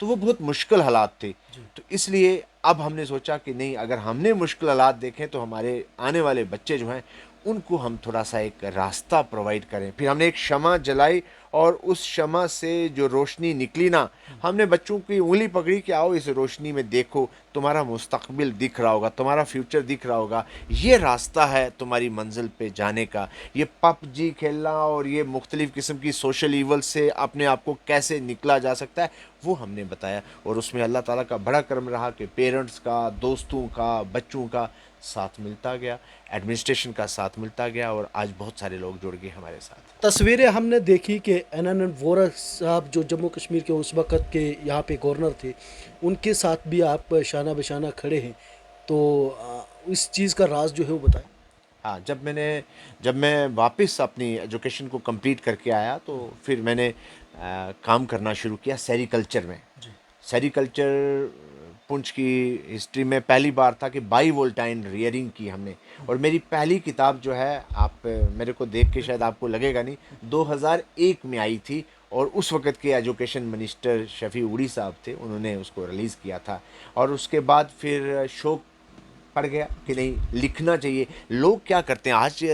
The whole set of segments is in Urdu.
تو وہ بہت مشکل حالات تھے. تو اس لیے اب ہم نے سوچا کہ نہیں، اگر ہم نے مشکل حالات دیکھیں تو ہمارے آنے والے بچے جو ہیں ان کو ہم تھوڑا سا ایک راستہ پرووائڈ کریں. پھر ہم نے ایک شمع جلائی اور اس شمع سے جو روشنی نکلی نا، ہم نے بچوں کی انگلی پکڑی کہ آؤ اس روشنی میں دیکھو، تمہارا مستقبل دکھ رہا ہوگا، تمہارا فیوچر دکھ رہا ہوگا، یہ راستہ ہے تمہاری منزل پہ جانے کا. یہ پب جی کھیلنا اور یہ مختلف قسم کی سوشل ایول سے اپنے آپ کو کیسے نکلا جا سکتا ہے وہ ہم نے بتایا. اور اس میں اللہ تعالیٰ کا بڑا کرم رہا کہ پیرنٹس کا، دوستوں کا، بچوں کا ساتھ ملتا گیا، ایڈمنسٹریشن کا ساتھ ملتا گیا، اور آج بہت سارے لوگ جڑ گئے ہمارے ساتھ. تصویریں ہم نے دیکھی کہ اننت وورا صاحب جو جموں کشمیر کے اس وقت کے یہاں پہ گورنر تھے، ان کے ساتھ بھی آپ شانہ بشانہ کھڑے ہیں، تو اس چیز کا راز جو ہے وہ بتائیں. ہاں، جب میں واپس اپنی ایجوکیشن کو کمپلیٹ کر کے آیا تو پھر میں نے کام کرنا شروع کیا سیریکلچر میں. سیریکلچر پنچ کی ہسٹری میں پہلی بار تھا کہ بائی وولٹائن ریئرنگ کی ہم نے. اور میری پہلی کتاب جو ہے، آپ میرے کو دیکھ کے شاید آپ کو لگے گا نہیں، 2001 میں آئی تھی، اور اس وقت کے ایجوکیشن منسٹر شفیع اوڑی صاحب تھے، انہوں نے اس کو ریلیز کیا تھا. اور اس کے بعد پھر شوق پڑ گیا کہ نہیں، لکھنا چاہیے. لوگ کیا کرتے ہیں آج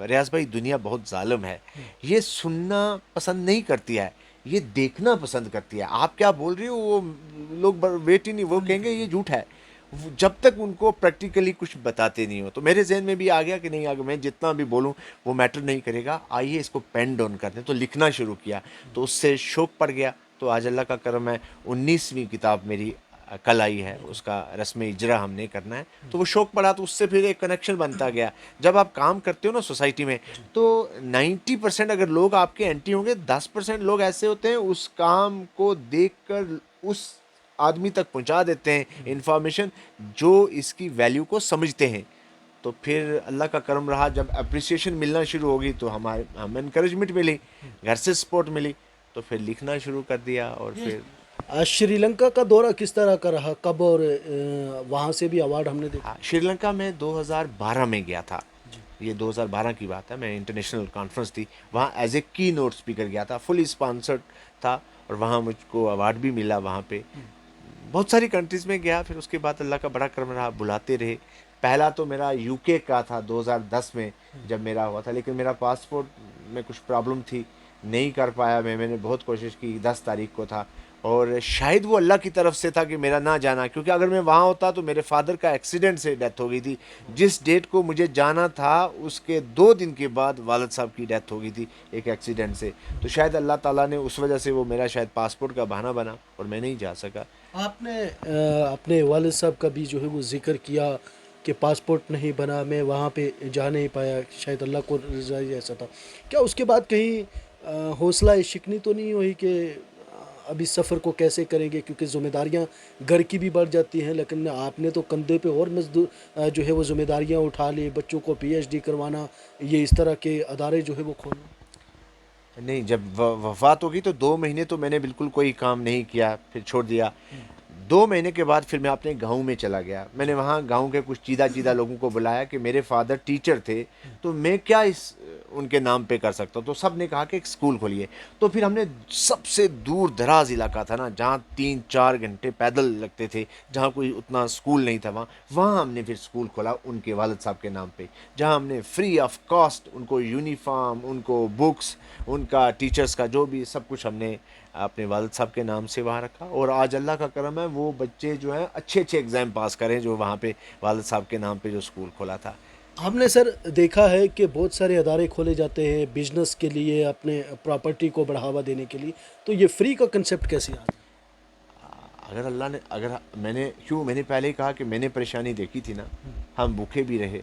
ریاض بھائی، دنیا بہت ظالم ہے، یہ سننا پسند نہیں کرتی ہے، یہ دیکھنا پسند کرتی ہے. آپ کیا بول رہی ہو وہ لوگ ویٹ ہی نہیں، وہ کہیں گے یہ جھوٹ ہے، جب تک ان کو پریکٹیکلی کچھ بتاتے نہیں ہو. تو میرے ذہن میں بھی آ گیا کہ نہیں، اگر میں جتنا بھی بولوں وہ میٹر نہیں کرے گا، آئیے اس کو پین ڈاؤن کرتے ہیں. تو لکھنا شروع کیا، تو اس سے شوق پڑ گیا. تو آج اللہ کا کرم ہے، 19ویں کتاب میری کل آئی ہے، اس کا رسم اجرا ہم نے کرنا ہے. تو وہ شوق پڑا، تو اس سے پھر ایک کنیکشن بنتا گیا. جب آپ کام کرتے ہو نا سوسائٹی میں، تو 90% اگر لوگ آپ کے اینٹی ہوں گے، 10% لوگ ایسے ہوتے ہیں اس کام کو دیکھ کر اس آدمی تک پہنچا دیتے ہیں انفارمیشن جو اس کی ویلیو کو سمجھتے ہیں. تو پھر اللہ کا کرم رہا، جب اپریسیشن ملنا شروع ہوگی تو ہم انکریجمنٹ ملی، گھر سے سپورٹ ملی، تو پھر لکھنا شروع کر دیا. اور پھر شری لنکا کا دورہ کس طرح کا رہا، کب، اور وہاں سے بھی ایوارڈ ہم نے دیکھا. شری لنکا میں 2012 میں گیا تھا. یہ 2012 کی بات ہے. میں انٹرنیشنل کانفرنس تھی وہاں، ایز اے کی نوٹ اسپیکر گیا تھا، فلی اسپانسرڈ تھا، اور وہاں مجھ کو ایوارڈ بھی ملا. وہاں پہ بہت ساری کنٹریز میں گیا. پھر اس کے بعد اللہ کا بڑا کرم رہا، بلاتے رہے. پہلا تو میرا یو کے کا تھا 2010 میں جب میرا ہوا تھا، لیکن میرا پاسپورٹ میں کچھ پرابلم تھی، نہیں کر پایا. میں نے بہت کوشش کی، 10 تاریخ کو تھا. اور شاید وہ اللہ کی طرف سے تھا کہ میرا نہ جانا، کیونکہ اگر میں وہاں ہوتا تو میرے فادر کا ایکسیڈنٹ سے ڈیتھ ہو گئی تھی. جس ڈیٹ کو مجھے جانا تھا اس کے 2 دن کے بعد والد صاحب کی ڈیتھ ہو گئی تھی ایک ایکسیڈنٹ سے. تو شاید اللہ تعالیٰ نے اس وجہ سے وہ میرا شاید پاسپورٹ کا بہانہ بنا اور میں نہیں جا سکا. آپ نے اپنے والد صاحب کا بھی جو ہے وہ ذکر کیا کہ پاسپورٹ نہیں بنا، میں وہاں پہ جا نہیں پایا، شاید اللہ کو رضا ایسا تھا. کیا اس کے بعد کہیں حوصلہ شکنی تو نہیں ہوئی کہ اب اس سفر کو کیسے کریں گے، کیونکہ ذمہ داریاں گھر کی بھی بڑھ جاتی ہیں، لیکن آپ نے تو کندھے پہ اور جو ہے وہ ذمہ داریاں اٹھا لی، بچوں کو PhD کروانا، یہ اس طرح کے ادارے جو ہے وہ کھولنا. نہیں، جب وفات ہوگی تو 2 مہینے تو میں نے بالکل کوئی کام نہیں کیا، پھر چھوڑ دیا. 2 مہینے کے بعد پھر میں اپنے گاؤں میں چلا گیا. میں نے وہاں گاؤں کے کچھ چیدہ لوگوں کو بلایا کہ میرے فادر ٹیچر تھے، تو میں کیا ان کے نام پہ کر سکتا ہوں. تو سب نے کہا کہ ایک اسکول کھولیے. تو پھر ہم نے سب سے دور دراز علاقہ تھا نا، جہاں 3-4 گھنٹے پیدل لگتے تھے، جہاں کوئی اتنا اسکول نہیں تھا، وہاں ہم نے پھر اسکول کھولا ان کے والد صاحب کے نام پہ، جہاں ہم نے فری آف کاسٹ ان کو یونیفارم، ان کو بکس، ان کا ٹیچرز کا جو بھی سب کچھ ہم نے اپنے والد صاحب کے نام سے وہاں رکھا. اور آج اللہ کا کرم ہے، وہ بچے جو ہیں اچھے ایگزام پاس کریں جو وہاں پہ والد صاحب کے نام پہ جو اسکول کھولا تھا. ہم نے سر دیکھا ہے کہ بہت سارے ادارے کھولے جاتے ہیں بزنس کے لیے، اپنے پراپرٹی کو بڑھاوا دینے کے لیے، تو یہ فری کا کنسیپٹ کیسے آیا؟ اگر اللہ نے میں نے پہلے ہی کہا کہ میں نے پریشانی دیکھی تھی نا، ہم بھوکے بھی رہے.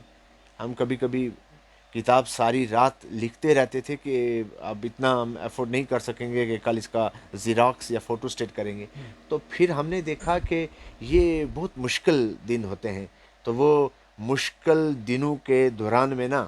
ہم کبھی کبھی کتاب ساری رات لکھتے رہتے تھے کہ اب اتنا ہم افورڈ نہیں کر سکیں گے کہ کل اس کا زیراکس یا فوٹو اسٹیٹ کریں گے. تو پھر ہم نے دیکھا کہ یہ بہت مشکل دن ہوتے ہیں. تو وہ مشکل دنوں کے دوران میں نا،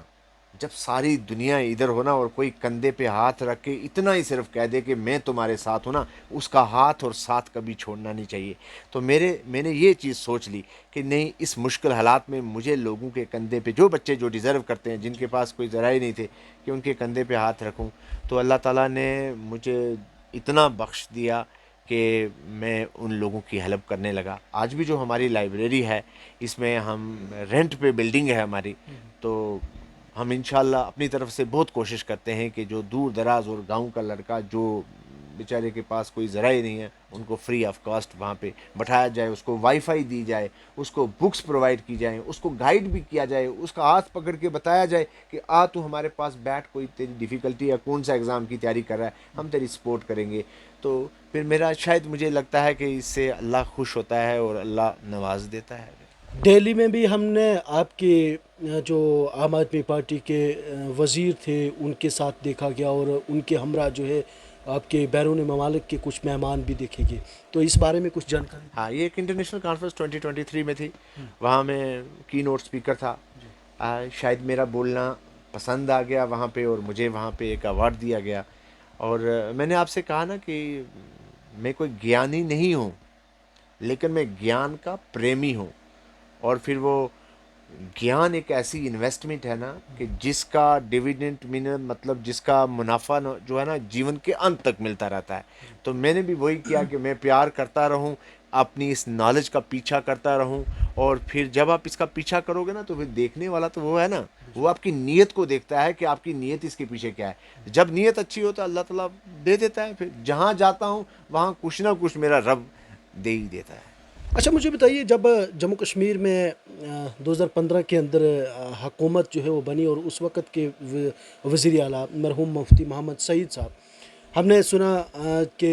جب ساری دنیا ادھر ہونا اور کوئی کندھے پہ ہاتھ رکھ کے اتنا ہی صرف کہہ دے کہ میں تمہارے ساتھ ہوں نا، اس کا ہاتھ اور ساتھ کبھی چھوڑنا نہیں چاہیے. تو میں نے یہ چیز سوچ لی کہ نہیں، اس مشکل حالات میں مجھے لوگوں کے کندھے پہ، جو بچے جو ڈیزرو کرتے ہیں، جن کے پاس کوئی ذرائع نہیں تھے، کہ ان کے کندھے پہ ہاتھ رکھوں. تو اللہ تعالیٰ نے مجھے اتنا بخش دیا کہ میں ان لوگوں کی ہیلپ کرنے لگا. آج بھی جو ہماری لائبریری ہے اس میں ہم رینٹ پہ بلڈنگ ہے ہماری, تو ہم انشاءاللہ اپنی طرف سے بہت کوشش کرتے ہیں کہ جو دور دراز اور گاؤں کا لڑکا جو بیچارے کے پاس کوئی ذرائع نہیں ہے ان کو فری آف کاسٹ وہاں پہ بٹھایا جائے, اس کو وائی فائی دی جائے, اس کو بکس پرووائڈ کی جائیں, اس کو گائیڈ بھی کیا جائے, اس کا ہاتھ پکڑ کے بتایا جائے کہ تو ہمارے پاس بیٹھ, کوئی تیری ڈیفیکلٹی یا کون سا ایگزام کی تیاری کر رہا ہے, ہم تیری سپورٹ کریں گے. تو پھر میرا شاید مجھے لگتا ہے کہ اس سے اللہ خوش ہوتا ہے اور اللہ نواز دیتا ہے. دہلی میں بھی ہم نے آپ کے جو عام آدمی پارٹی کے وزیر تھے ان کے ساتھ دیکھا گیا, اور ان کے ہمراہ جو ہے آپ کے بیرون ممالک کے کچھ مہمان بھی دیکھے گئے, تو اس بارے میں کچھ جانکاری. ہاں, یہ ایک انٹرنیشنل کانفرنس 2023 میں تھی, وہاں میں کی نوٹ اسپیکر تھا. شاید میرا بولنا پسند آ گیا وہاں پہ اور مجھے وہاں پہ ایک ایوارڈ دیا گیا. اور میں نے آپ سے کہا نا کہ میں کوئی گیانی نہیں ہوں, لیکن میں گیان کا پریمی ہوں. اور پھر وہ گیان ایک ایسی انویسٹمنٹ ہے نا کہ جس کا ڈیویڈنٹ مطلب جس کا منافع جو ہے نا جیون کے انت تک ملتا رہتا ہے. تو میں نے بھی وہی کیا کہ میں پیار کرتا رہوں, اپنی اس نالج کا پیچھا کرتا رہوں, اور پھر جب آپ اس کا پیچھا کرو گے نا تو پھر دیکھنے والا تو وہ ہے نا, وہ آپ کی نیت کو دیکھتا ہے کہ آپ کی نیت اس کے پیچھے کیا ہے. جب نیت اچھی ہو تو اللہ تعالیٰ دے دیتا ہے. پھر جہاں جاتا ہوں وہاں کچھ نہ کچھ میرا رب دے ہی دیتا ہے. اچھا مجھے بتائیے, جب جموں کشمیر میں 2015 کے اندر حکومت جو ہے وہ بنی, اور اس وقت کے وزیر اعلیٰ مرحوم مفتی محمد سعید صاحب, ہم نے سنا کہ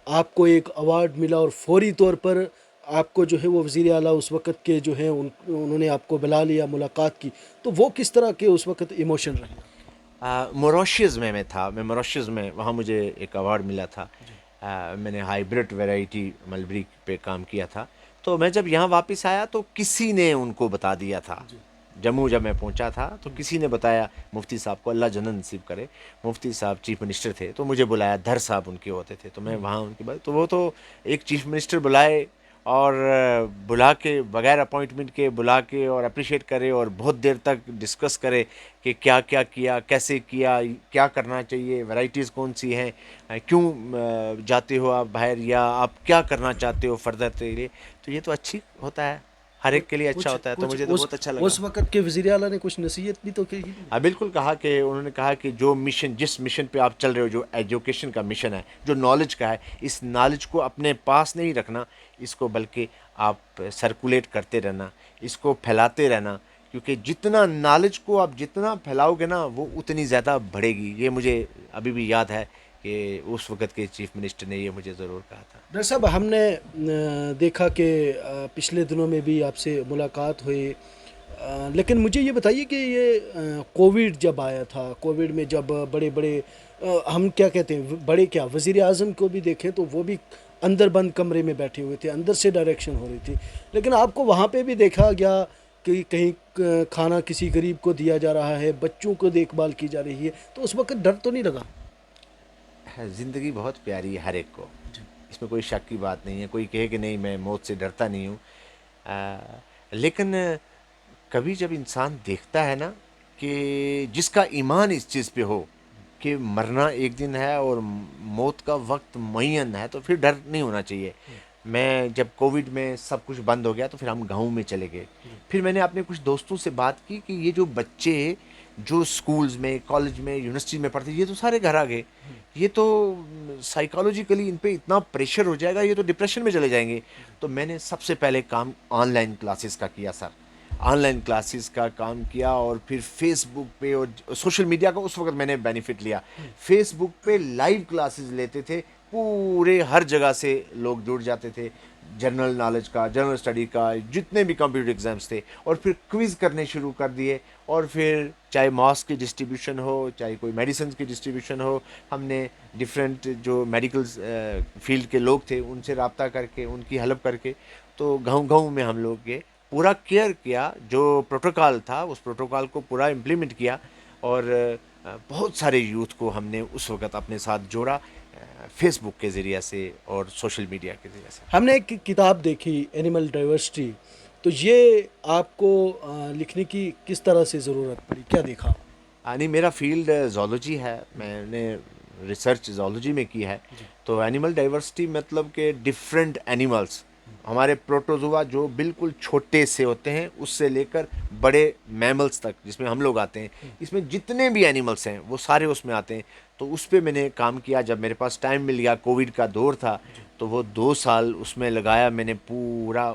آپ کو ایک ایوارڈ ملا, اور فوری طور پر آپ کو جو ہے وہ وزیر اعلیٰ اس وقت کے جو ہیں انہوں نے آپ کو بلا لیا, ملاقات کی, تو وہ کس طرح کے اس وقت ایموشن رہے؟ موریشیز میں تھا, میں موریشیز میں, وہاں مجھے ایک ایوارڈ ملا تھا. میں نے ہائیبرڈ ویرائٹی ملبری پہ کام کیا تھا. تو میں جب یہاں واپس آیا تو کسی نے ان کو بتا دیا تھا, جموں جب میں پہنچا تھا تو کسی نے بتایا مفتی صاحب کو, اللہ جنت نصیب کرے, مفتی صاحب چیف منسٹر تھے, تو مجھے بلایا, دھر صاحب ان کے ہوتے تھے, تو میں وہاں ان کی بات, تو وہ تو ایک چیف منسٹر بلائے اور بلا کے بغیر اپوائنٹمنٹ کے بلا کے اور اپریشیٹ کرے اور بہت دیر تک ڈسکس کرے کہ کیا کیا کیا, کیسے کیا, کیا کرنا چاہیے, ورائٹیز کون سی ہیں, کیوں جاتے ہو آپ باہر, یا آپ کیا کرنا چاہتے ہو فردر کے لیے. تو یہ تو اچھی ہوتا ہے, ہر ایک کے لیے اچھا ہوتا ہے, تو مجھے تو بہت اچھا لگا. اس وقت کے وزیر اعلیٰ نے کچھ نصیحت بھی تو کی. ہاں بالکل, کہا کہ انہوں نے کہا کہ جو مشن, جس مشن پہ آپ چل رہے ہو, جو ایجوکیشن کا مشن ہے, جو نالج کا ہے, اس نالج کو اپنے پاس نہیں رکھنا, اس کو بلکہ آپ سرکولیٹ کرتے رہنا, اس کو پھیلاتے رہنا, کیونکہ جتنا نالج کو آپ جتنا پھیلاؤ گے نا وہ اتنی زیادہ بڑھے گی. یہ مجھے ابھی بھی یاد ہے کہ اس وقت کے چیف منسٹر نے یہ مجھے ضرور کہا تھا. ڈاکٹر صاحب, ہم نے دیکھا کہ پچھلے دنوں میں بھی آپ سے ملاقات ہوئی, لیکن مجھے یہ بتائیے کہ یہ کووڈ جب آیا تھا, کووڈ میں جب بڑے بڑے ہم کیا کہتے ہیں, بڑے کیا, وزیر اعظم کو بھی دیکھیں تو وہ بھی اندر بند کمرے میں بیٹھے ہوئے تھے, اندر سے ڈائریکشن ہو رہی تھی, لیکن آپ کو وہاں پہ بھی دیکھا گیا کہ کہیں کھانا کسی غریب کو دیا جا رہا ہے, بچوں کو دیکھ بھال کی جا رہی ہے, تو اس وقت ڈر تو نہیں لگا؟ زندگی بہت پیاری ہے ہر ایک کو, اس میں کوئی شک کی بات نہیں ہے. کوئی کہے کہ نہیں میں موت سے ڈرتا نہیں ہوں, لیکن کبھی جب انسان دیکھتا ہے نا کہ جس کا ایمان اس چیز پہ ہو کہ مرنا ایک دن ہے اور موت کا وقت معین ہے, تو پھر ڈر نہیں ہونا چاہیے. میں جب کووڈ میں سب کچھ بند ہو گیا تو پھر ہم گاؤں میں چلے گئے. پھر میں نے اپنے کچھ دوستوں سے بات کی کہ یہ جو بچے جو سکولز میں, کالج میں, یونیورسٹی میں پڑھتے, یہ تو سارے گھر آ گئے, یہ تو سائیکالوجیکلی ان پہ اتنا پریشر ہو جائے گا, یہ تو ڈپریشن میں چلے جائیں گے. تو میں نے سب سے پہلے کام آن لائن کلاسز کا کیا سر, آن لائن کلاسز کا کام کیا, اور پھر فیس بک پہ اور سوشل میڈیا کا اس وقت میں نے بینیفٹ لیا. فیس بک پہ لائیو کلاسز لیتے تھے, پورے ہر جگہ سے لوگ جڑ جاتے تھے, جنرل نالج کا, جنرل اسٹڈی کا, جتنے بھی کمپیوٹر ایگزامس تھے, اور پھر کوئز کرنے شروع کر دیے. اور پھر چاہے ماسک کی ڈسٹریبیوشن ہو, چاہے کوئی میڈیسنز کی ڈسٹریبیوشن ہو, ہم نے ڈفرینٹ جو میڈیکل فیلڈ کے لوگ تھے ان سے رابطہ کر کے, ان کی ہیلپ کر کے, تو گاؤں گاؤں میں ہم لوگ گئے, پورا کیئر کیا, جو پروٹوکال تھا اس پروٹوکال کو پورا امپلیمنٹ کیا, اور بہت سارے یوتھ کو ہم نے اس وقت اپنے ساتھ جوڑا فیس بک کے ذریعے سے اور سوشل میڈیا کے ذریعے سے. ہم نے ایک کتاب دیکھی اینیمل ڈائیورسٹی, تو یہ آپ کو لکھنے کی کس طرح سے ضرورت پڑی, کیا دیکھا؟ یعنی میرا فیلڈ زولوجی ہے, میں نے ریسرچ زولوجی میں کی ہے. تو اینیمل ڈائیورسٹی مطلب کہ ڈفرینٹ اینیملس، ہمارے پروٹوزوا جو بالکل چھوٹے سے ہوتے ہیں اس سے لے کر بڑے میملس تک جس میں ہم لوگ آتے ہیں، اس میں جتنے بھی اینیملس ہیں وہ سارے اس میں آتے ہیں. تو اس پہ میں نے کام کیا. جب میرے پاس ٹائم مل گیا، کووڈ کا دور تھا، تو وہ 2 سال اس میں لگایا میں نے. پورا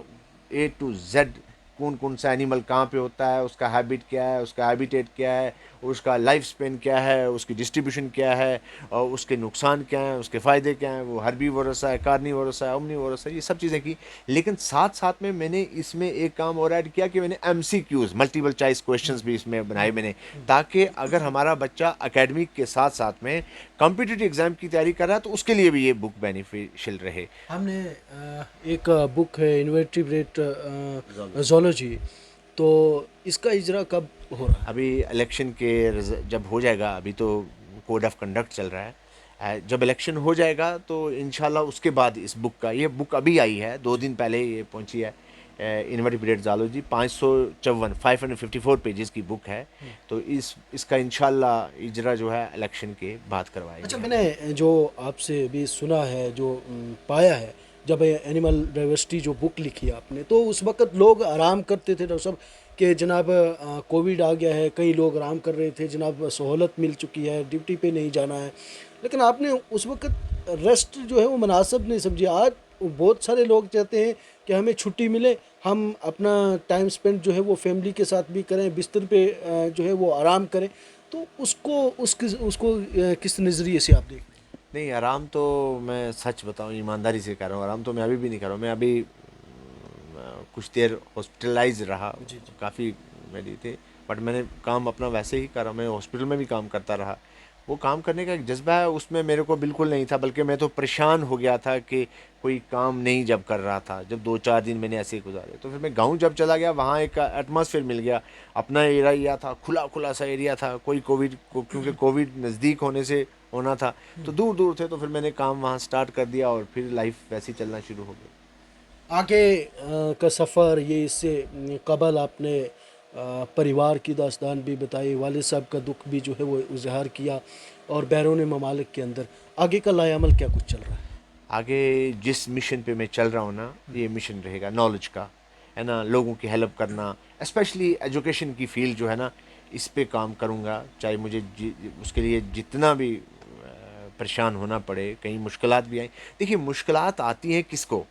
A to Z کون کون سا اینیمل کہاں پہ ہوتا ہے، اس کا ہیبٹ کیا ہے، اس کا ہیبیٹیٹ کیا ہے، اس کا لائف سپین کیا ہے، اس کی ڈسٹریبیوشن کیا ہے، اور اس کے نقصان کیا ہیں، اس کے فائدے کیا ہیں، وہ ہربی وورس ہے، کارنی وورس ہے، اومنی وورس ہے، یہ سب چیزیں کی. لیکن ساتھ ساتھ میں نے اس میں ایک کام اور ایڈ کیا کہ میں نے MCQs ملٹیپل چوائس کویشچنز بھی اس میں بنائے میں نے، تاکہ اگر ہمارا بچہ اکیڈمک کے ساتھ ساتھ میں کمپٹیٹیو ایگزام کی تیاری کر رہا ہے تو اس کے لیے بھی یہ بک بینیفیشل رہے. ہم نے ایک بک ہے انورٹیبریٹ زولوجی، تو اس کا اجرا کب ہو رہا ہے؟ ابھی الیکشن کے جب ہو جائے گا، ابھی تو کوڈ آف کنڈکٹ چل رہا ہے، جب الیکشن ہو جائے گا تو انشاءاللہ اس کے بعد اس بک کا، یہ بک ابھی آئی ہے 2 دن پہلے یہ پہنچی ہے، انورٹیبریٹ زالوجی 554 پیجز کی بک ہے. تو اس کا انشاءاللہ اجرا جو ہے الیکشن کے بعد کروائے گا. اچھا، میں نے جو آپ سے بھی سنا ہے، جو پایا ہے، جب اینیمل ڈائیورسٹی جو بک لکھی آپ نے، تو اس وقت لوگ آرام کرتے تھے ڈاکٹر صاحب کہ جناب کووڈ آ گیا ہے، کئی لوگ آرام کر رہے تھے، جناب سہولت مل چکی ہے، ڈیوٹی پہ نہیں جانا ہے. لیکن آپ نے اس وقت ریسٹ جو ہے وہ مناسب نہیں سمجھی. آج بہت سارے لوگ چاہتے ہیں کہ ہمیں چھٹی ملے، ہم اپنا ٹائم سپینڈ جو ہے وہ فیملی کے ساتھ بھی کریں، بستر پہ جو ہے وہ آرام کریں. تو اس کو کس نظریے سے آپ دیکھ رہے ہیں؟ نہیں، آرام تو میں سچ بتاؤں ایمانداری سے کر رہا ہوں، آرام تو میں ابھی بھی نہیں کر رہا ہوں. میں ابھی کچھ دیر ہاسپٹلائز رہا، کافی میری تھے، بٹ میں نے کام اپنا ویسے ہی کرا. میں ہاسپٹل میں بھی کام کرتا رہا. وہ کام کرنے کا ایک جذبہ ہے اس میں میرے کو بالکل نہیں تھا، بلکہ میں تو پریشان ہو گیا تھا کہ کوئی کام نہیں جب کر رہا تھا. جب 2-4 دن میں نے ایسے ہی گزارے، تو پھر میں گاؤں جب چلا گیا، وہاں ایک ایٹماسفیئر مل گیا، اپنا ایریا تھا، کھلا سا ایریا تھا. کوئی کووڈ کیونکہ کووڈ نزدیک ہونے سے ہونا تھا تو دور دور تھے، تو پھر میں نے کام وہاں سٹارٹ کر دیا اور پھر لائف ویسی چلنا شروع ہو گئی. آگے کا سفر، یہ اس سے قبل آپ نے پریوار کی داستان بھی بتائی، والد صاحب کا دکھ بھی جو ہے وہ اظہار کیا، اور بیرون ممالک کے اندر آگے کا لائے عمل کیا کچھ چل رہا ہے؟ آگے جس مشن پہ میں چل رہا ہوں نا، یہ مشن رہے گا نالج کا، ہے نا، لوگوں کی ہیلپ کرنا، اسپیشلی ایجوکیشن کی فیلڈ جو ہے نا، اس پہ کام کروں گا. چاہے مجھے اس کے لیے جتنا بھی پریشان ہونا پڑے، کہیں مشکلات بھی آئیں. دیکھیے، مشکلات آتی ہیں کس کو؟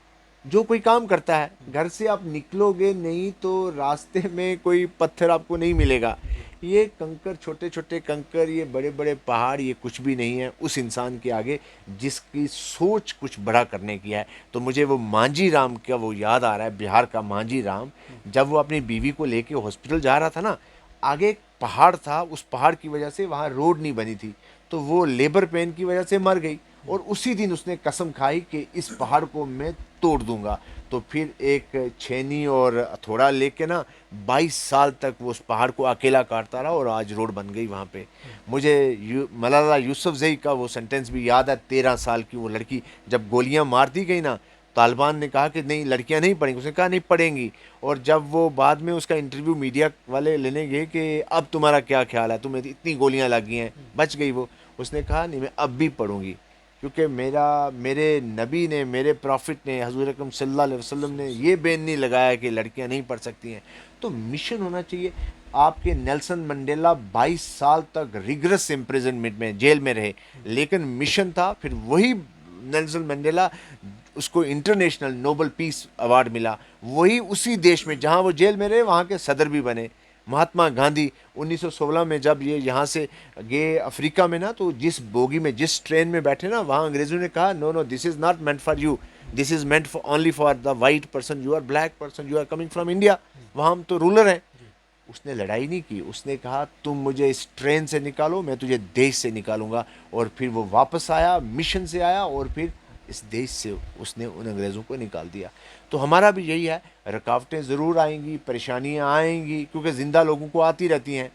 جو کوئی کام کرتا ہے. گھر سے آپ نکلو گے نہیں تو راستے میں کوئی پتھر آپ کو نہیں ملے گا. یہ کنکر، چھوٹے چھوٹے کنکر، یہ بڑے بڑے پہاڑ، یہ کچھ بھی نہیں ہے اس انسان کے آگے جس کی سوچ کچھ بڑا کرنے کی ہے. تو مجھے وہ مانجھی رام کا وہ یاد آ رہا ہے، بہار کا مانجھی رام، جب وہ اپنی بیوی کو لے کے ہاسپٹل جا رہا تھا نا، آگے ایک پہاڑ تھا، اس پہاڑ کی وجہ سے وہاں روڈ نہیں بنی تھی، تو وہ لیبر پین کی وجہ سے مر گئی. اور اسی دن اس نے قسم کھائی کہ اس پہاڑ کو میں توڑ دوں گا. تو پھر ایک چھینی اور ہتھوڑا لے کے نا 22 سال تک وہ اس پہاڑ کو اکیلا کاٹتا رہا، اور آج روڈ بن گئی وہاں پہ. مجھے ملالہ یوسفزئی کا وہ سنٹنس بھی یاد ہے. 13 سال کی وہ لڑکی جب گولیاں مار دی گئی نا، طالبان نے کہا کہ نہیں، لڑکیاں نہیں پڑھیں گی. اس نے کہا نہیں پڑھیں گی. اور جب وہ بعد میں اس کا انٹرویو میڈیا والے لینے گئے کہ اب تمہارا کیا خیال ہے، تمہیں اتنی گولیاں لگ گئی ہیں، بچ گئی وہ، اس نے کہا نہیں، میں اب بھی پڑھوں گی، کیونکہ میرے نبی نے، میرے پروفٹ نے، حضور اکرم صلی اللہ علیہ وسلم نے یہ بین نہیں لگایا کہ لڑکیاں نہیں پڑھ سکتی ہیں. تو مشن ہونا چاہیے. آپ کے نیلسن منڈیلا 22 سال تک ریگرس امپریزنمنٹ میں جیل میں رہے، لیکن مشن تھا. پھر وہی نیلسن منڈیلا، اس کو انٹرنیشنل نوبل پیس ایوارڈ ملا، وہی اسی دیش میں جہاں وہ جیل میں رہے وہاں کے صدر بھی بنے. مہاتما گاندھی 1916 میں جب یہ یہاں سے گئے افریقہ میں نا، تو جس بوگی میں، جس ٹرین میں بیٹھے نا، وہاں انگریزوں نے کہا no no, this is not meant for you, this is meant only for the white person, you are black person, you are coming from India, وہاں ہم تو رولر ہیں. اس نے لڑائی نہیں کی، اس نے کہا تم مجھے اس ٹرین سے نکالو، میں تجھے دیش سے نکالوں گا. اور پھر وہ واپس آیا، مشن سے آیا، اور پھر اس دیش سے اس نے ان انگریزوں کو نکال دیا. تو ہمارا بھی یہی ہے، رکاوٹیں ضرور آئیں گی، پریشانیاں آئیں گی، کیونکہ زندہ لوگوں کو آتی رہتی ہیں،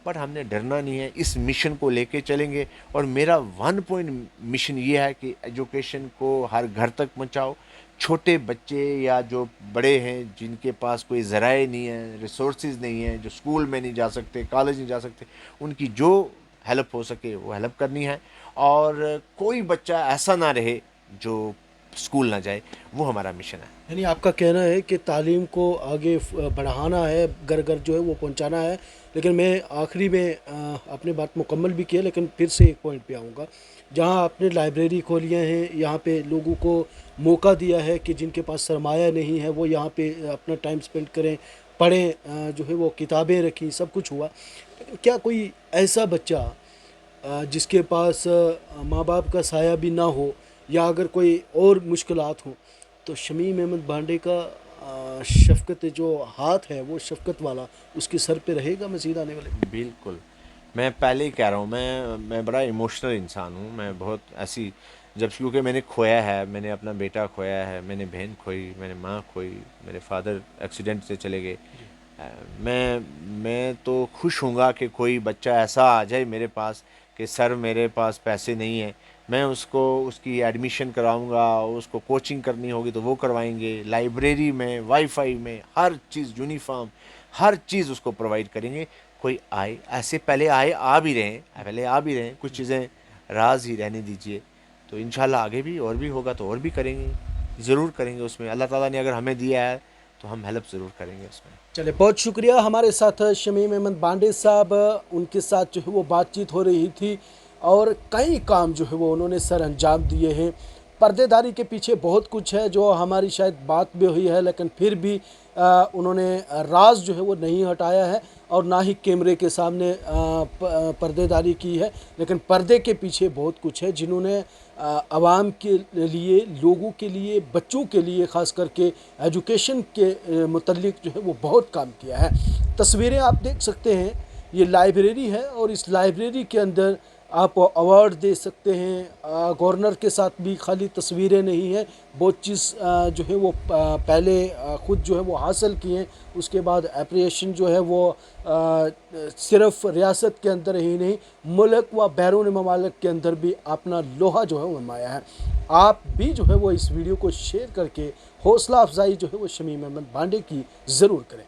بٹ ہم نے ڈرنا نہیں ہے. اس مشن کو لے کے چلیں گے. اور میرا 1 پوائنٹ مشن یہ ہے کہ ایجوکیشن کو ہر گھر تک پہنچاؤ. چھوٹے بچے یا جو بڑے ہیں جن کے پاس کوئی ذرائع نہیں ہے، ریسورسز نہیں ہیں، جو اسکول میں نہیں جا سکتے، کالج نہیں جا سکتے، ان کی جو ہیلپ ہو سکے وہ ہیلپ کرنی ہے. اور کوئی بچہ ایسا نہ رہے جو اسکول نہ جائے، وہ ہمارا مشن ہے۔ یعنی آپ کا کہنا ہے کہ تعلیم کو آگے بڑھانا ہے، گھر گھر جو ہے وہ پہنچانا ہے، لیکن میں آخری میں اپنی بات مکمل بھی کیا، لیکن پھر سے ایک پوائنٹ پہ آؤں گا۔ جہاں آپ نے لائبریری کھولی ہیں، یہاں پہ لوگوں کو موقع دیا ہے کہ جن کے پاس سرمایہ نہیں ہے وہ یہاں پہ اپنا ٹائم سپینڈ کریں، پڑھیں، جو ہے وہ کتابیں رکھیں، سب کچھ ہوا، لیکن کیا کوئی ایسا بچہ جس کے پاس ماں باپ کا سایہ بھی نہ ہو، یا اگر کوئی اور مشکلات ہوں، تو شمیم احمد بانڈے کا شفقت جو ہاتھ ہے وہ شفقت والا اس کے سر پہ رہے گا مزید آنے والے؟ بالکل، میں پہلے ہی کہہ رہا ہوں، میں بڑا ایموشنل انسان ہوں، میں بہت ایسی، جب کیونکہ میں نے کھویا ہے، میں نے اپنا بیٹا کھویا ہے، میں نے بہن کھوئی، میں نے ماں کھوئی، میرے فادر ایکسیڈنٹ سے چلے گئے، میں تو خوش ہوں گا کہ کوئی بچہ ایسا آ جائے میرے پاس کہ سر میرے پاس پیسے نہیں ہیں، میں اس کو اس کی ایڈمیشن کراؤں گا، اس کو کوچنگ کرنی ہوگی تو وہ کروائیں گے، لائبریری میں، وائی فائی میں، ہر چیز، یونیفارم، ہر چیز اس کو پرووائڈ کریں گے۔ کوئی آئے ایسے، پہلے آ بھی رہے ہیں، کچھ چیزیں راز ہی رہنے دیجئے، تو انشاءاللہ آگے بھی اور بھی ہوگا تو اور بھی کریں گے، ضرور کریں گے، اس میں اللہ تعالیٰ نے اگر ہمیں دیا ہے تو ہم ہیلپ ضرور کریں گے اس میں۔ چلے، بہت شکریہ۔ ہمارے ساتھ شمیم احمد بانڈے صاحب، ان کے ساتھ جو ہے وہ بات چیت ہو رہی تھی، اور کئی کام جو ہے وہ انہوں نے سر انجام دیے ہیں۔ پردے داری کے پیچھے بہت کچھ ہے جو ہماری شاید بات بھی ہوئی ہے، لیکن پھر بھی انہوں نے راز جو ہے وہ نہیں ہٹایا ہے، اور نہ ہی کیمرے کے سامنے پردے داری کی ہے، لیکن پردے کے پیچھے بہت کچھ ہے، جنہوں نے عوام کے لیے، لوگوں کے لیے، بچوں کے لیے، خاص کر کے ایجوکیشن کے متعلق جو ہے وہ بہت کام کیا ہے۔ تصویریں آپ دیکھ سکتے ہیں، یہ لائبریری ہے، اور اس لائبریری کے اندر آپ ایوارڈ دے سکتے ہیں۔ گورنر کے ساتھ بھی خالی تصویریں نہیں ہیں، بہت چیز جو ہے وہ پہلے خود جو ہے وہ حاصل کی ہیں، اس کے بعد اپریشن جو ہے وہ صرف ریاست کے اندر ہی نہیں، ملک و بیرون ممالک کے اندر بھی اپنا لوہا جو ہے وہ نمایا ہے۔ آپ بھی جو ہے وہ اس ویڈیو کو شیئر کر کے حوصلہ افزائی جو ہے وہ شمیم احمد بانڈے کی ضرور کریں۔